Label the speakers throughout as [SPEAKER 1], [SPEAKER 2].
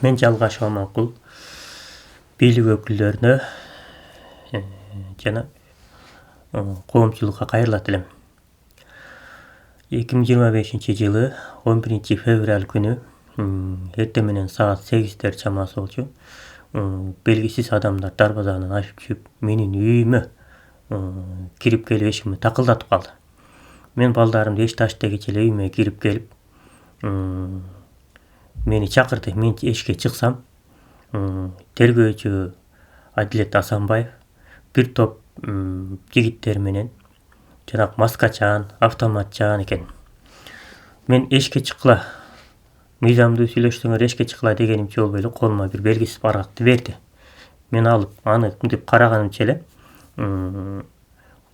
[SPEAKER 1] Мен жалгаш Омонкул бийлик өкүлдөрүнө жана коомчулукка кайрылат элем. 2025-жылы 11-февраль күнү эртең менен саат 8-дер чамасы болчу. Белгисиз адамдар дарбазадан ашып түшүп, менин үйүмө кирип келип эшикти такылдатып калды. Мен балдарымды эшикти ачты дегиче эле үйүмө кирип келип, мени чакырды. Мен эшикке чыксам, тергөөчү Адилет Асанбаев бир топ жигиттер менен жанагы маскачаан, автоматчаан экен. Мен эшикке чыккыла, мыйзамдуу сүйлөшсөңөр эшикке чыккыла дегенимче болбой эле колума бир белгисиз баракты берди. Мен алып аны мынтип караганымча эле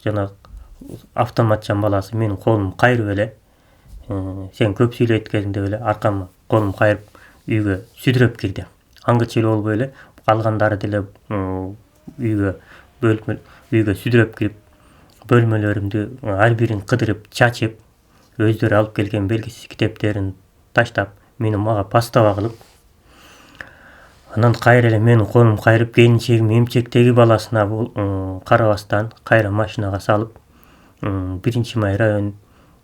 [SPEAKER 1] жанагы автоматчан баласы менин колумду кайрып эле, сен көп сүйлөйт экенсиң деп эле аркама колумду кайрып үйгө сүдүрөп кирди. Аңгыча эле болбой эле калгандары деле үйгө сүдүрөп кирип, бөлмөлөрүмдү ар бирин кыдырып, чачып, өздөрү алып келген белгисиз китептерин таштап, мага постава кылып, анан кайра эле менин колумду кайрып, келинчегим эмчектеги баласына карабастан кайра машинага салып, 1-Май район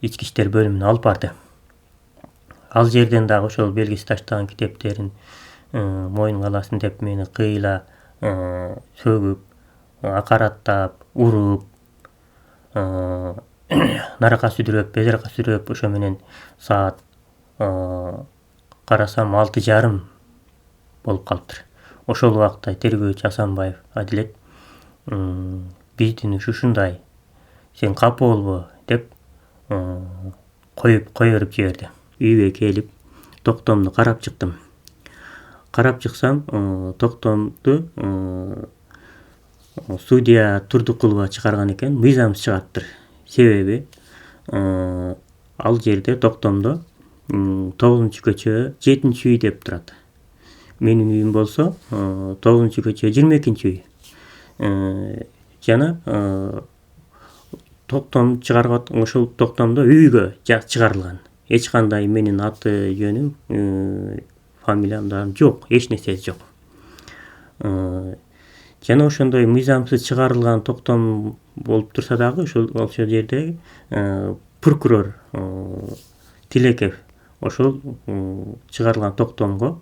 [SPEAKER 1] ички иштер бөлүмүнө алып барды. Ал жерден дагы ошол белгисиз таштаган китептерин моюнуңа аласың деп мени кыйла сөгүп, акараттап, уруп, наракка сүдүрөп, безаракка сүдүрөп, ошо менен саат карасам 6:30 болуп калыптыр. Ошол убакта тергөөчү Асанбаев Адилет биздин иш ушундай, сен капа болбо деп кое берип жиберди. Үйгө келип, токтомду карап чыктым. Карап чыксам, токтомду судья Турдукулова чыгарган экен, мыйзамсыз чыгаптыр. Себеби ал жерде токтомдо 9-көчө 7-үй деп турат. Менин үйүм болсо 9-көчө 22-үй. Жана токтом чыгарып ошол токтомдо үйгө чыгарылган. Эч кандай менин аты жөнүм, фамилиям жок, эч нерсе жок. Жана ошондой мыйзамсыз чыгарылган токтом болуп турса дагы ошол жерде прокурор Тилеков ошол чыгарылган токтомго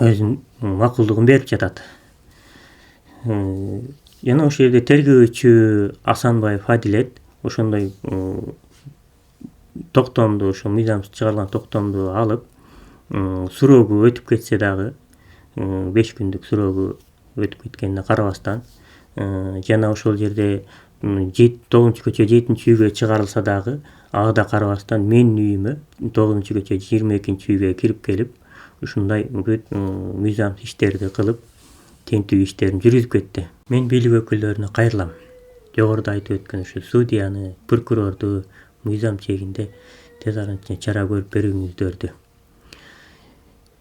[SPEAKER 1] өзүнүн макулдугун берип жатат. Жана ошол жерде тергөөчү Асанбаев Адилет ошондой токтомду, ошо мыйзамсыз чыгарылган токтомду алып, суроогу өтүп кетсе дагы, 5 күндүк суроогу өтүп кеткенине карабастан, жана ошол жерде 9-көчө 7-үйгө чыгарылса дагы, ага да карабастан менин үйүмө 9-көчө 22-үйгө кирип келип, ушундай мыйзамсыз иштерди кылып, тинтүү иштерин жүргүзүп кетти. Мен бийлик өкүлдөрүнө кайрылам. Жогоруда айтып өткөн ушу судьяны, прокурорду мыйзам чегинде тез арада чара көрүп берүүңүздөрдү.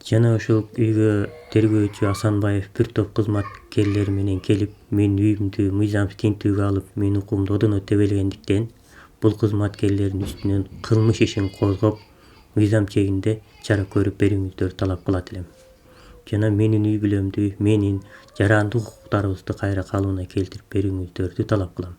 [SPEAKER 1] Жана ошол үйгө тергөөчү Асанбаев бир топ кызматкерлери менен келип, менин үйүмдү мыйзамсыз тинтүүгө алып, менин укугумду одон өтөбөлгөндүктен, бул кызматкерлердин үстүнөн кылмыш ишин козгоп, мыйзам чегинде чара көрүп берүүңүздөрдү талап кылат элем. Жана менин үй бүлөмдү, менин жарандык укуктарыбызды кайра калыбына келтирип берүүңүздөрдү талап кылам.